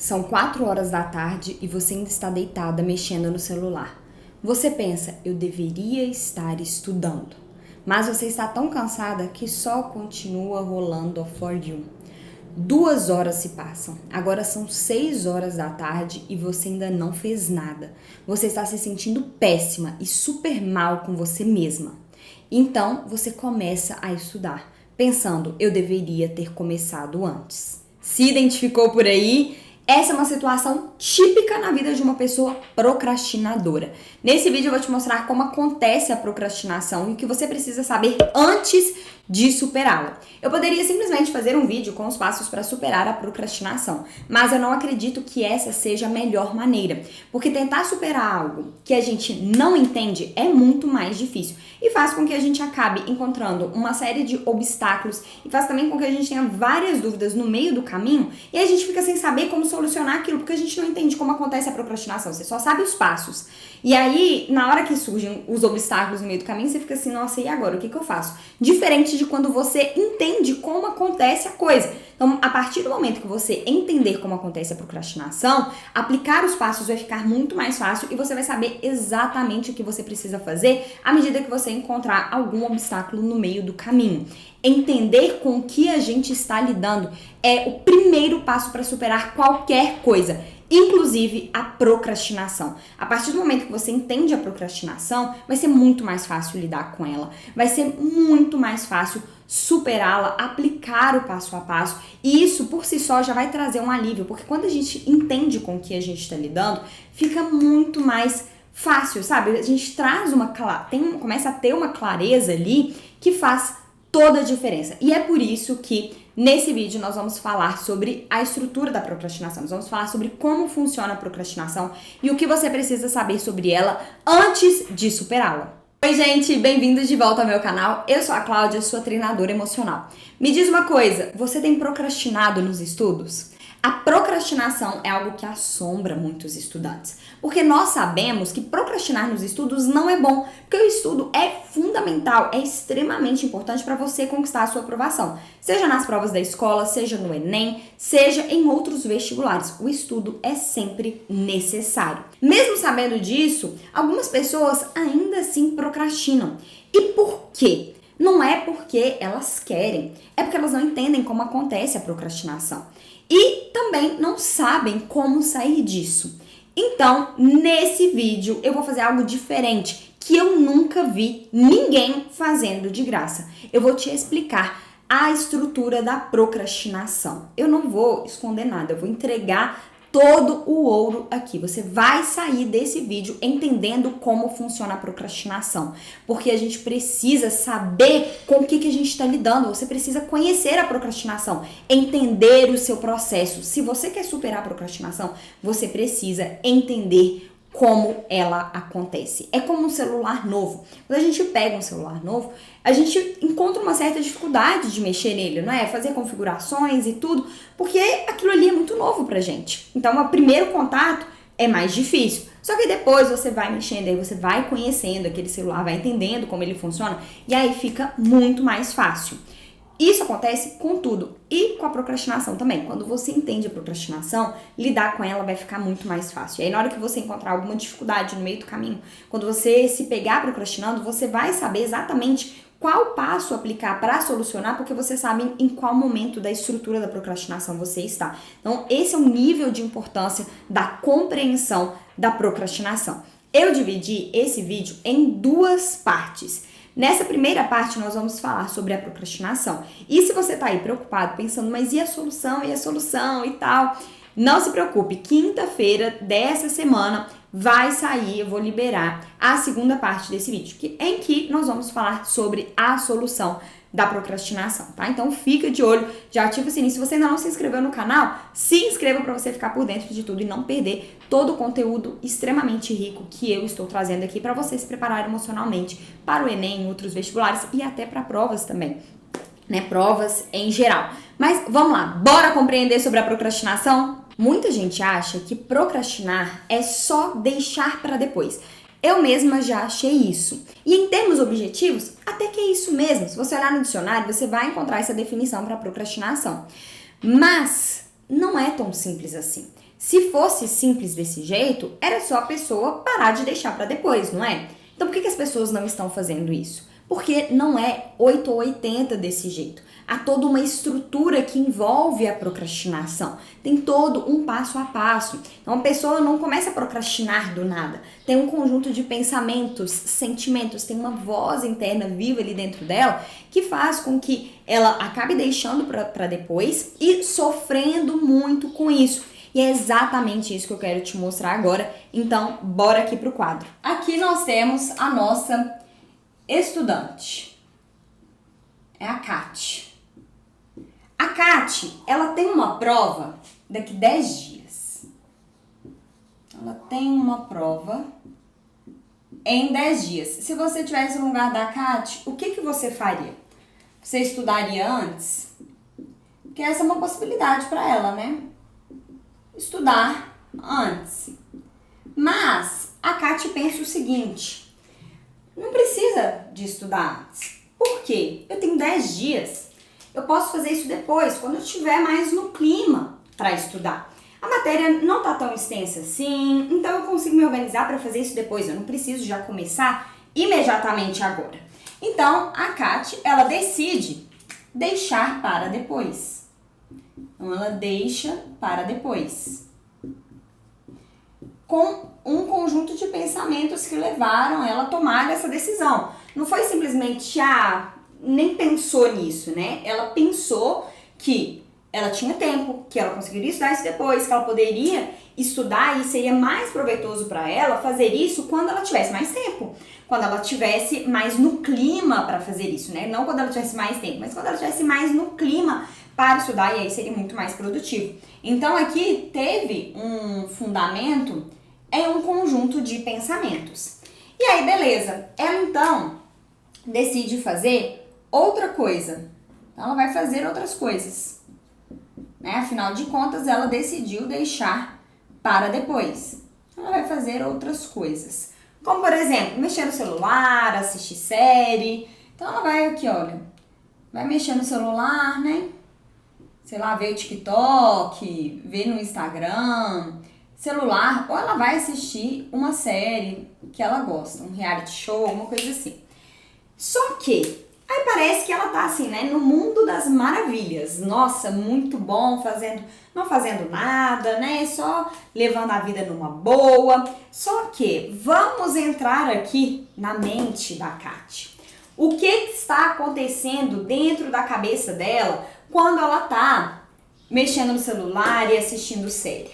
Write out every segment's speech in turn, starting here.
São 4 horas da tarde e você ainda está deitada mexendo no celular. Você pensa, eu deveria estar estudando. Mas você está tão cansada que só continua rolando a For You. 2 horas se passam, agora são 6 horas da tarde e você ainda não fez nada. Você está se sentindo péssima e super mal com você mesma. Então você começa a estudar, pensando, eu deveria ter começado antes. Se identificou por aí? Essa é uma situação típica na vida de uma pessoa procrastinadora. Nesse vídeo eu vou te mostrar como acontece a procrastinação e o que você precisa saber antes de superá-la. Eu poderia simplesmente fazer um vídeo com os passos para superar a procrastinação, mas eu não acredito que essa seja a melhor maneira, porque tentar superar algo que a gente não entende é muito mais difícil e faz com que a gente acabe encontrando uma série de obstáculos e faz também com que a gente tenha várias dúvidas no meio do caminho e a gente fica sem saber como solucionar aquilo, porque a gente não entende como acontece a procrastinação, você só sabe os passos. E aí, na hora que surgem os obstáculos no meio do caminho, você fica assim, nossa, e agora? O que eu faço? Diferente de quando você entende como acontece a coisa. Então, a partir do momento que você entender como acontece a procrastinação, aplicar os passos vai ficar muito mais fácil e você vai saber exatamente o que você precisa fazer à medida que você encontrar algum obstáculo no meio do caminho. Entender com o que a gente está lidando é o primeiro passo para superar qualquer coisa, inclusive a procrastinação. A partir do momento que você entende a procrastinação, vai ser muito mais fácil lidar com ela. Vai ser muito mais fácil superá-la, aplicar o passo a passo. E isso, por si só, já vai trazer um alívio, porque quando a gente entende com o que a gente está lidando, fica muito mais fácil, sabe? A gente traz começa a ter uma clareza ali que faz toda a diferença. E é por isso que nesse vídeo nós vamos falar sobre a estrutura da procrastinação. Nós vamos falar sobre como funciona a procrastinação e o que você precisa saber sobre ela antes de superá-la. Oi gente, bem-vindos de volta ao meu canal. Eu sou a Cláudia, sua treinadora emocional. Me diz uma coisa, você tem procrastinado nos estudos? A procrastinação é algo que assombra muitos estudantes, porque nós sabemos que procrastinar nos estudos não é bom, porque o estudo é fundamental, é extremamente importante para você conquistar a sua aprovação, seja nas provas da escola, seja no Enem, seja em outros vestibulares. O estudo é sempre necessário. Mesmo sabendo disso, algumas pessoas ainda assim procrastinam. E por quê? Não é porque elas querem, é porque elas não entendem como acontece a procrastinação. E também não sabem como sair disso. Então, nesse vídeo, eu vou fazer algo diferente, que eu nunca vi ninguém fazendo de graça. Eu vou te explicar a estrutura da procrastinação. Eu não vou esconder nada, eu vou entregar todo o ouro aqui. Você vai sair desse vídeo entendendo como funciona a procrastinação, porque a gente precisa saber com o que a gente está lidando. Você precisa conhecer a procrastinação, entender o seu processo. Se você quer superar a procrastinação, você precisa entender como ela acontece. É como um celular novo. Quando a gente pega um celular novo, a gente encontra uma certa dificuldade de mexer nele, não é? Fazer configurações e tudo, porque aquilo ali é muito novo pra gente. Então, o primeiro contato é mais difícil. Só que depois você vai mexendo, aí você vai conhecendo aquele celular, vai entendendo como ele funciona, e aí fica muito mais fácil. Isso acontece com tudo e com a procrastinação também. Quando você entende a procrastinação, lidar com ela vai ficar muito mais fácil. E aí na hora que você encontrar alguma dificuldade no meio do caminho, quando você se pegar procrastinando, você vai saber exatamente qual passo aplicar para solucionar, porque você sabe em qual momento da estrutura da procrastinação você está. Então esse é o nível de importância da compreensão da procrastinação. Eu dividi esse vídeo em 2 partes. Nessa primeira parte, nós vamos falar sobre a procrastinação. E se você tá aí preocupado, pensando, mas e a solução, e tal? Não se preocupe, quinta-feira dessa semana vai sair, eu vou liberar a segunda parte desse vídeo, em que nós vamos falar sobre a solução da procrastinação, tá? Então fica de olho, já ativa o sininho. Se você ainda não se inscreveu no canal, se inscreva para você ficar por dentro de tudo e não perder todo o conteúdo extremamente rico que eu estou trazendo aqui para você se preparar emocionalmente para o Enem, outros vestibulares e até para provas também, né? Provas em geral. Mas vamos lá, bora compreender sobre a procrastinação? Muita gente acha que procrastinar é só deixar para depois. Eu mesma já achei isso. E em termos objetivos, até que é isso mesmo. Se você olhar no dicionário, você vai encontrar essa definição para procrastinação. Mas não é tão simples assim. Se fosse simples desse jeito, era só a pessoa parar de deixar para depois, não é? Então por que as pessoas não estão fazendo isso? Porque não é 8 ou 80 desse jeito. Há toda uma estrutura que envolve a procrastinação. Tem todo um passo a passo. Então a pessoa não começa a procrastinar do nada. Tem um conjunto de pensamentos, sentimentos, tem uma voz interna viva ali dentro dela que faz com que ela acabe deixando para depois e sofrendo muito com isso. E é exatamente isso que eu quero te mostrar agora. Então, bora aqui pro quadro. Aqui nós temos a nossa estudante. É a Kati. A Kati, ela tem uma prova daqui 10 dias. Ela tem uma prova em 10 dias. Se você estivesse no lugar da Kati, o que você faria? Você estudaria antes? Porque essa é uma possibilidade para ela, né? Estudar antes. Mas a Kati pensa o seguinte: não precisa de estudar antes. Por quê? Eu tenho 10 dias. Eu posso fazer isso depois, quando eu estiver mais no clima para estudar. A matéria não está tão extensa assim, então eu consigo me organizar para fazer isso depois. Eu não preciso já começar imediatamente agora. Então, a Kati, ela decide deixar para depois. Então, ela deixa para depois. Com um conjunto de pensamentos que levaram ela a tomar essa decisão. Não foi simplesmente, nem pensou nisso, né? Ela pensou que ela tinha tempo, que ela conseguiria estudar isso depois, que ela poderia estudar e seria mais proveitoso para ela fazer isso quando ela tivesse mais tempo. Quando ela tivesse mais no clima para fazer isso, né? Não quando ela tivesse mais tempo, mas quando ela tivesse mais no clima para estudar, e aí seria muito mais produtivo. Então aqui teve um fundamento em um conjunto de pensamentos. E aí, beleza. Ela então decide fazer outra coisa. Então ela vai fazer outras coisas. Né? Afinal de contas, ela decidiu deixar para depois. Ela vai fazer outras coisas. Como, por exemplo, mexer no celular, assistir série. Então ela vai aqui, olha, vai mexer no celular, né? Sei lá, ver o TikTok, ver no Instagram, celular, ou ela vai assistir uma série que ela gosta, um reality show, uma coisa assim. Só que aí parece que ela tá assim, né, no mundo das maravilhas. Nossa, muito bom, não fazendo nada, né, só levando a vida numa boa. Só que vamos entrar aqui na mente da Kati. O que está acontecendo dentro da cabeça dela quando ela tá mexendo no celular e assistindo série?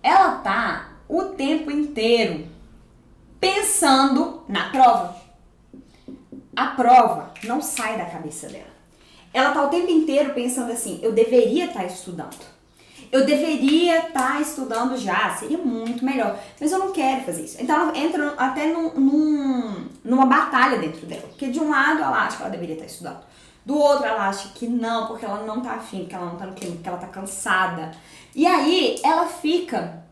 Ela tá o tempo inteiro pensando na prova. A prova não sai da cabeça dela. Ela tá o tempo inteiro pensando assim, eu deveria estar estudando. Eu deveria estar estudando já, seria muito melhor. Mas eu não quero fazer isso. Então ela entra até numa batalha dentro dela. Porque de um lado ela acha que ela deveria estar estudando. Do outro ela acha que não, porque ela não tá afim, porque ela não tá no clima, porque ela tá cansada. E aí ela fica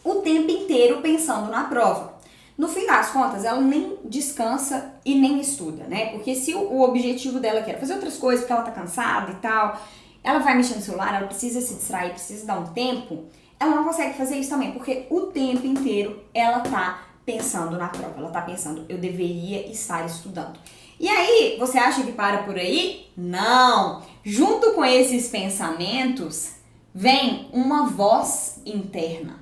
o tempo inteiro pensando na prova. No fim das contas, ela nem descansa e nem estuda, né? Porque se o objetivo dela é fazer outras coisas, porque ela tá cansada e tal, ela vai mexer no celular, ela precisa se distrair, precisa dar um tempo, ela não consegue fazer isso também, porque o tempo inteiro ela tá pensando na prova, ela tá pensando, eu deveria estar estudando. E aí, você acha que para por aí? Não! Junto com esses pensamentos, vem uma voz interna.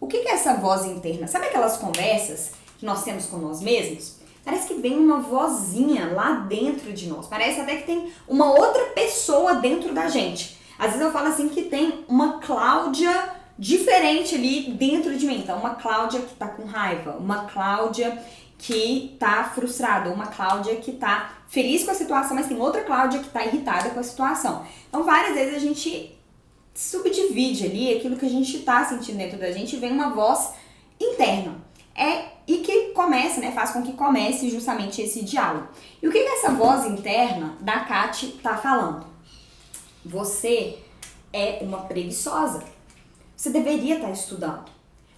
O que é essa voz interna? Sabe aquelas conversas que nós temos com nós mesmos? Parece que vem uma vozinha lá dentro de nós. Parece até que tem uma outra pessoa dentro da gente. Às vezes eu falo assim que tem uma Cláudia diferente ali dentro de mim. Então, uma Cláudia que tá com raiva, uma Cláudia que tá frustrada, uma Cláudia que tá feliz com a situação, mas tem outra Cláudia que tá irritada com a situação. Então, várias vezes a gente subdivide ali aquilo que a gente tá sentindo dentro da gente, vem uma voz interna. E que começa, né, faz com que comece justamente esse diálogo. E o que essa voz interna da Kati tá falando? Você é uma preguiçosa. Você deveria estar estudando.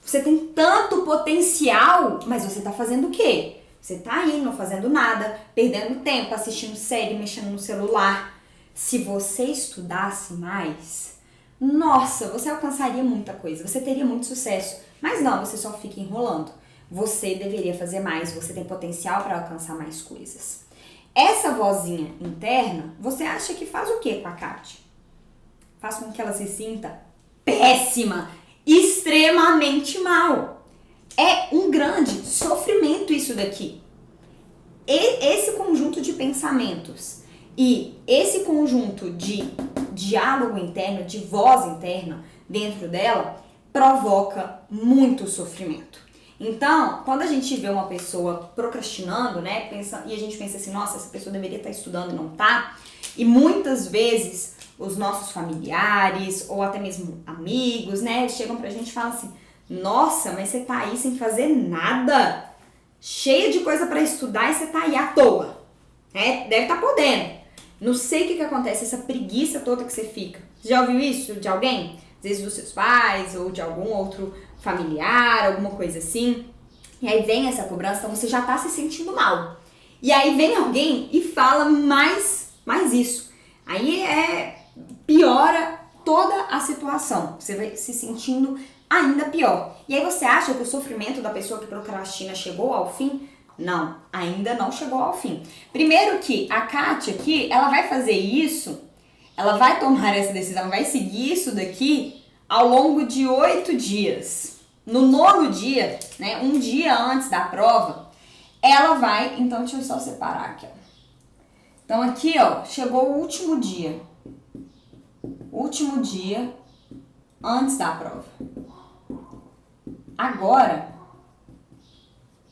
Você tem tanto potencial, mas você tá fazendo o quê? Você tá aí não fazendo nada, perdendo tempo, assistindo série, mexendo no celular. Se você estudasse mais, nossa, você alcançaria muita coisa, você teria muito sucesso. Mas não, você só fica enrolando. Você deveria fazer mais, você tem potencial para alcançar mais coisas. Essa vozinha interna, você acha que faz o quê com a Kátia? Faz com que ela se sinta péssima, extremamente mal. É um grande sofrimento isso daqui. Esse conjunto de pensamentos e esse conjunto de diálogo interno, de voz interna dentro dela, provoca muito sofrimento. Então, quando a gente vê uma pessoa procrastinando, né, e a gente pensa assim, nossa, essa pessoa deveria estar estudando e não tá, e muitas vezes os nossos familiares ou até mesmo amigos, né, chegam pra gente e falam assim, nossa, mas você tá aí sem fazer nada, cheia de coisa pra estudar e você tá aí à toa, né, deve estar podendo. Não sei o que acontece, essa preguiça toda que você fica. Já ouviu isso de alguém? Às vezes dos seus pais ou de algum outro familiar, alguma coisa assim. E aí vem essa cobrança, então você já tá se sentindo mal. E aí vem alguém e fala mais isso. Aí piora toda a situação. Você vai se sentindo ainda pior. E aí você acha que o sofrimento da pessoa que procrastina chegou ao fim? Não, ainda não chegou ao fim. Primeiro que a Kátia aqui, ela vai fazer isso, ela vai tomar essa decisão, vai seguir isso daqui ao longo de 8 dias. No 9º dia, né, um dia antes da prova, ela vai... Então, deixa eu só separar aqui, ó. Então, aqui, ó, chegou o último dia. Último dia antes da prova. Agora...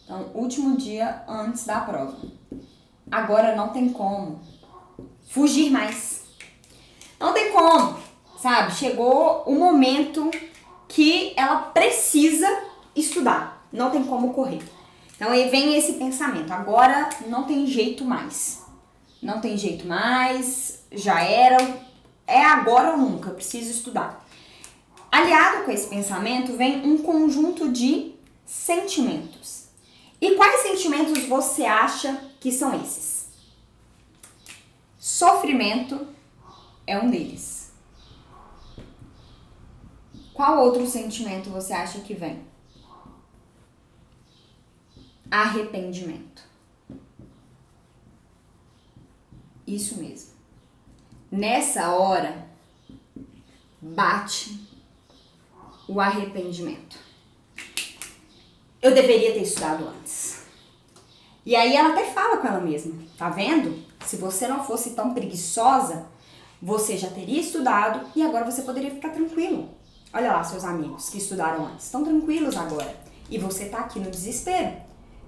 Então, último dia antes da prova. Agora não tem como fugir mais. Não tem como, sabe? Chegou o momento que ela precisa estudar. Não tem como correr. Então aí vem esse pensamento. Agora não tem jeito mais. Não tem jeito mais. Já era. É agora ou nunca. Eu preciso estudar. Aliado com esse pensamento vem um conjunto de sentimentos. E quais sentimentos você acha que são esses? Sofrimento é um deles. Qual outro sentimento você acha que vem? Arrependimento. Isso mesmo. Nessa hora, bate o arrependimento. Eu deveria ter estudado antes. E aí ela até fala com ela mesma, tá vendo? Se você não fosse tão preguiçosa, você já teria estudado e agora você poderia ficar tranquilo. Olha lá, seus amigos que estudaram antes, estão tranquilos agora. E você tá aqui no desespero.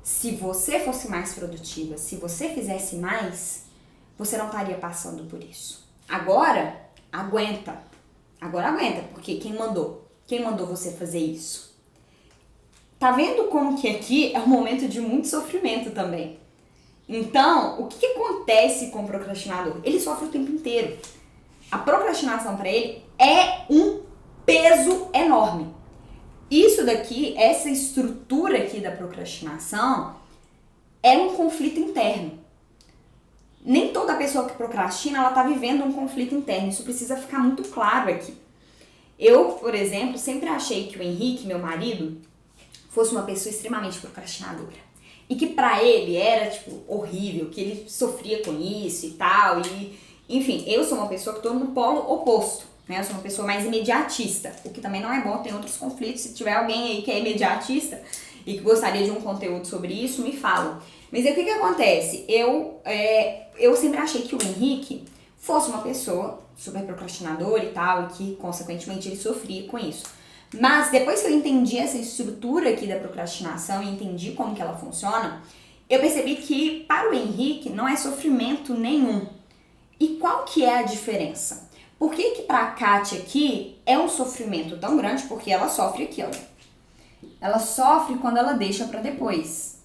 Se você fosse mais produtiva, se você fizesse mais, você não estaria passando por isso. Agora, aguenta. Agora aguenta, porque quem mandou? Quem mandou você fazer isso? Tá vendo como que aqui é um momento de muito sofrimento também? Então, o que acontece com o procrastinador? Ele sofre o tempo inteiro. A procrastinação para ele é um peso enorme. Isso daqui, essa estrutura aqui da procrastinação é um conflito interno. Nem toda pessoa que procrastina, ela tá vivendo um conflito interno. Isso precisa ficar muito claro aqui. Eu, por exemplo, sempre achei que o Henrique, meu marido, fosse uma pessoa extremamente procrastinadora. E que pra ele era, tipo, horrível, que ele sofria com isso e tal. E, enfim, eu sou uma pessoa que tô no polo oposto, né? Eu sou uma pessoa mais imediatista, o que também não é bom, tem outros conflitos. Se tiver alguém aí que é imediatista e que gostaria de um conteúdo sobre isso, me fala. Mas aí o que acontece? Eu sempre achei que o Henrique fosse uma pessoa super procrastinadora e tal, e que, consequentemente, ele sofria com isso. Mas depois que eu entendi essa estrutura aqui da procrastinação e entendi como que ela funciona, eu percebi que para o Henrique não é sofrimento nenhum. E qual que é a diferença? Por que para a Kátia aqui é um sofrimento tão grande? Porque ela sofre aqui, ó. Ela sofre quando ela deixa para depois.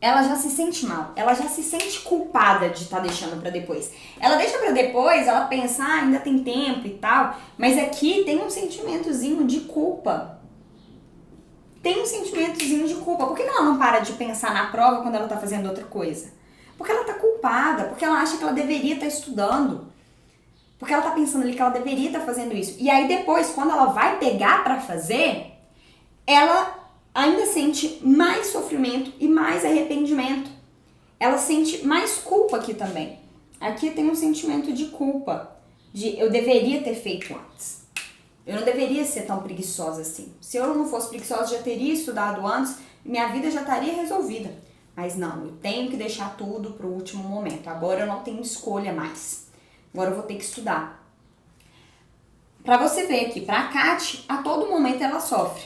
Ela já se sente mal, ela já se sente culpada de estar deixando pra depois. Ela deixa pra depois, ela pensa, ainda tem tempo e tal, mas aqui tem um sentimentozinho de culpa. Tem um sentimentozinho de culpa. Por que ela não para de pensar na prova quando ela tá fazendo outra coisa? Porque ela tá culpada, porque ela acha que ela deveria estar estudando. Porque ela tá pensando ali que ela deveria estar fazendo isso. E aí depois, quando ela vai pegar pra fazer, ela ainda sente mais sofrimento e mais arrependimento. Ela sente mais culpa aqui também. Aqui tem um sentimento de culpa, de eu deveria ter feito antes. Eu não deveria ser tão preguiçosa assim. Se eu não fosse preguiçosa, já teria estudado antes, minha vida já estaria resolvida. Mas não, eu tenho que deixar tudo pro último momento. Agora eu não tenho escolha mais. Agora eu vou ter que estudar. Pra você ver aqui, pra Kate, a todo momento ela sofre.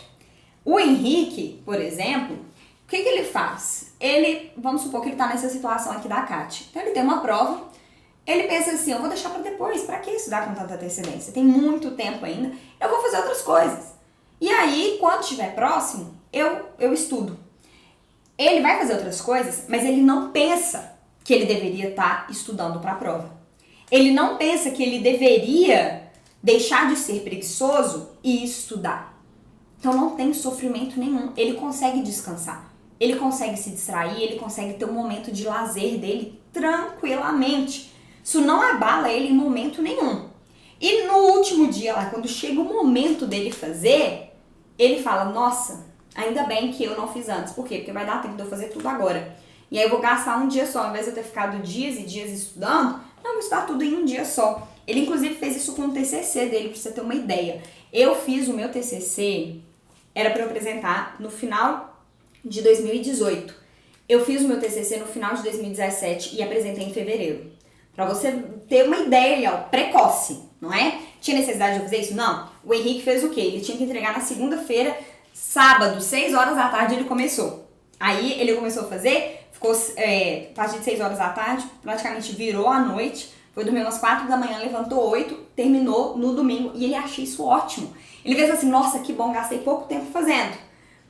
O Henrique, por exemplo, o que ele faz? Vamos supor que ele tá nessa situação aqui da Kate. Então ele tem uma prova, ele pensa assim, eu vou deixar pra depois, pra que estudar com tanta antecedência? Tem muito tempo ainda, eu vou fazer outras coisas. E aí, quando estiver próximo, eu estudo. Ele vai fazer outras coisas, mas ele não pensa que ele deveria estar estudando pra prova. Ele não pensa que ele deveria deixar de ser preguiçoso e estudar. Então não tem sofrimento nenhum. Ele consegue descansar. Ele consegue se distrair, ele consegue ter um momento de lazer dele tranquilamente. Isso não abala ele em momento nenhum. E no último dia lá, quando chega o momento dele fazer, ele fala, nossa, ainda bem que eu não fiz antes. Por quê? Porque vai dar tempo de eu fazer tudo agora. E aí eu vou gastar um dia só, ao invés de eu ter ficado dias e dias estudando, não, vou estudar tudo em um dia só. Ele inclusive fez isso com o TCC dele, pra você ter uma ideia. Eu fiz o meu TCC, era para eu apresentar no final de 2018. Eu fiz o meu TCC no final de 2017 e apresentei em fevereiro. Pra você ter uma ideia, ó, precoce, não é? Tinha necessidade de eu fazer isso? Não. O Henrique fez o quê? Ele tinha que entregar na segunda-feira, sábado, 6 horas da tarde ele começou. Aí ele começou a fazer, ficou a partir de 6 horas da tarde, praticamente virou a noite, foi dormir umas 4 da manhã, levantou 8, terminou no domingo e ele achou isso ótimo. Ele fez assim, nossa, que bom, gastei pouco tempo fazendo.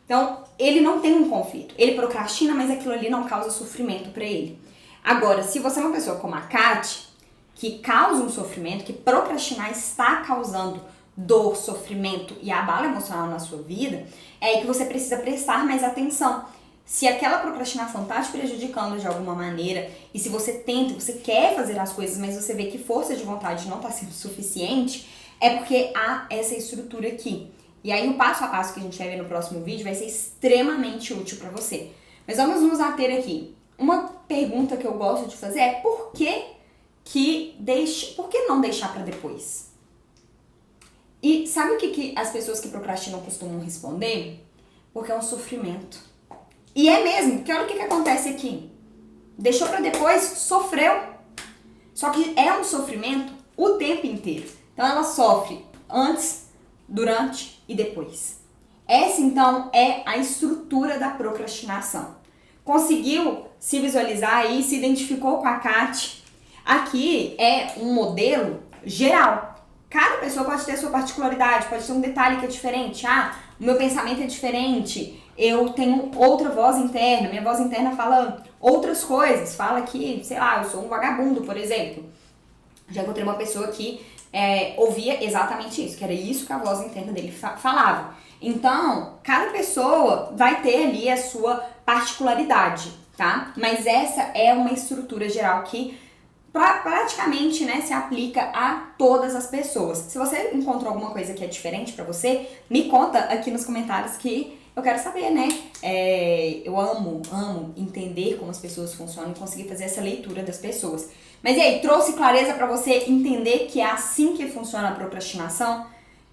Então, ele não tem um conflito. Ele procrastina, mas aquilo ali não causa sofrimento pra ele. Agora, se você é uma pessoa como a Kate, que causa um sofrimento, que procrastinar está causando dor, sofrimento e abalo emocional na sua vida, é aí que você precisa prestar mais atenção. Se aquela procrastinação está te prejudicando de alguma maneira, e se você tenta, você quer fazer as coisas, mas você vê que força de vontade não está sendo suficiente, é porque há essa estrutura aqui. E aí o passo a passo que a gente vai ver no próximo vídeo vai ser extremamente útil para você. Mas vamos nos ater aqui. Uma pergunta que eu gosto de fazer é por que não deixar para depois? E sabe o que as pessoas que procrastinam costumam responder? Porque é um sofrimento. E é mesmo, porque olha o que acontece aqui. Deixou para depois, sofreu. Só que é um sofrimento o tempo inteiro. Então ela sofre antes, durante e depois. Essa então é a estrutura da procrastinação. Conseguiu se visualizar aí, se identificou com a Kate? Aqui é um modelo geral. Cada pessoa pode ter a sua particularidade, pode ter um detalhe que é diferente. Ah, o meu pensamento é diferente, eu tenho outra voz interna, minha voz interna fala outras coisas, fala que, sei lá, eu sou um vagabundo, por exemplo. Já encontrei uma pessoa que ouvia exatamente isso, que era isso que a voz interna dele falava. Então, cada pessoa vai ter ali a sua particularidade, tá? Mas essa é uma estrutura geral que praticamente, né, se aplica a todas as pessoas. Se você encontrou alguma coisa que é diferente pra você, me conta aqui nos comentários que eu quero saber, né? Eu amo entender como as pessoas funcionam e conseguir fazer essa leitura das pessoas. Mas e aí, trouxe clareza pra você entender que é assim que funciona a procrastinação?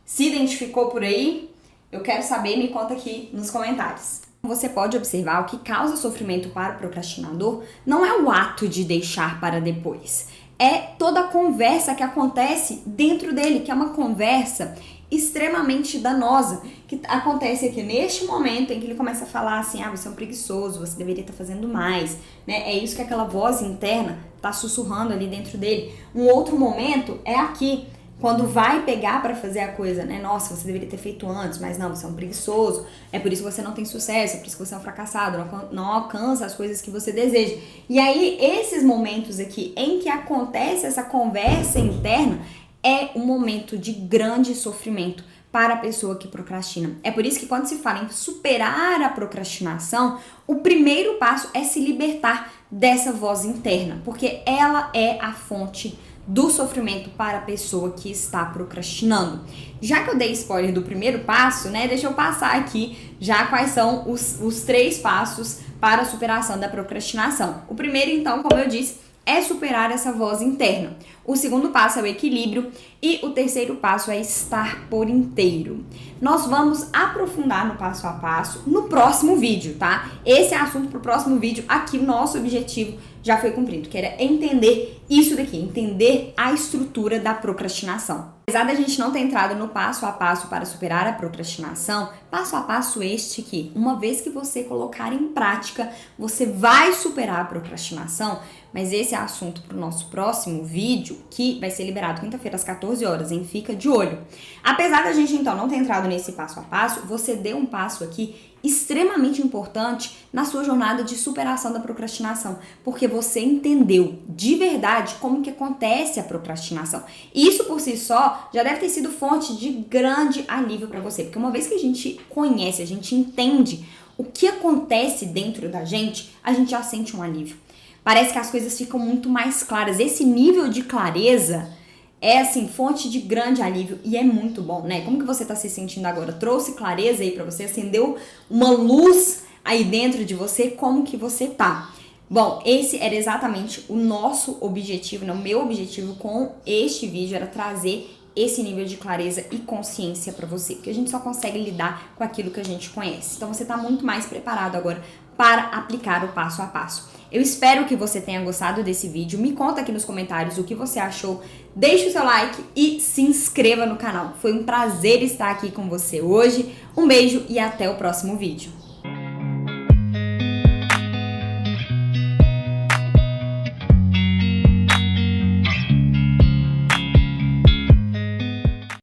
Se identificou por aí? Eu quero saber, me conta aqui nos comentários. Você pode observar o que causa sofrimento para o procrastinador não é o ato de deixar para depois. É toda a conversa que acontece dentro dele, que é uma conversa extremamente danosa, que acontece aqui neste momento em que ele começa a falar assim, você é um preguiçoso, você deveria estar fazendo mais, né? É isso que aquela voz interna está sussurrando ali dentro dele. Um outro momento é aqui, quando vai pegar para fazer a coisa, né? Nossa, você deveria ter feito antes, mas não, você é um preguiçoso, é por isso que você não tem sucesso, é por isso que você é um fracassado, não alcança as coisas que você deseja. E aí, esses momentos aqui em que acontece essa conversa interna, é um momento de grande sofrimento para a pessoa que procrastina. É por isso que quando se fala em superar a procrastinação, o primeiro passo é se libertar dessa voz interna, porque ela é a fonte do sofrimento para a pessoa que está procrastinando. Já que eu dei spoiler do primeiro passo, né, deixa eu passar aqui já quais são os 3 passos para a superação da procrastinação. O primeiro, então, como eu disse, é superar essa voz interna. O segundo passo é o equilíbrio e o terceiro passo é estar por inteiro. Nós vamos aprofundar no passo a passo no próximo vídeo, tá? Esse é assunto pro próximo vídeo. Aqui o nosso objetivo já foi cumprido, que era entender isso daqui, entender a estrutura da procrastinação. Apesar da gente não ter entrado no passo a passo para superar a procrastinação, passo a passo este que, uma vez que você colocar em prática, você vai superar a procrastinação, mas esse é assunto para o nosso próximo vídeo, que vai ser liberado quinta-feira às 14 horas, hein? Fica de olho. Apesar da gente, então, não ter entrado nesse passo a passo, você deu um passo aqui extremamente importante na sua jornada de superação da procrastinação, porque você entendeu de verdade como que acontece a procrastinação. E isso por si só já deve ter sido fonte de grande alívio para você, porque uma vez que a gente conhece, a gente entende o que acontece dentro da gente, a gente já sente um alívio. Parece que as coisas ficam muito mais claras. Esse nível de clareza é, assim, fonte de grande alívio e é muito bom, né? Como que você tá se sentindo agora? Trouxe clareza aí pra você? Acendeu uma luz aí dentro de você? Como que você tá? Bom, esse era exatamente o nosso objetivo, né? O meu objetivo com este vídeo era trazer esse nível de clareza e consciência pra você, porque a gente só consegue lidar com aquilo que a gente conhece. Então você tá muito mais preparado agora para aplicar o passo a passo. Eu espero que você tenha gostado desse vídeo. Me conta aqui nos comentários o que você achou. Deixe o seu like e se inscreva no canal. Foi um prazer estar aqui com você hoje. Um beijo e até o próximo vídeo.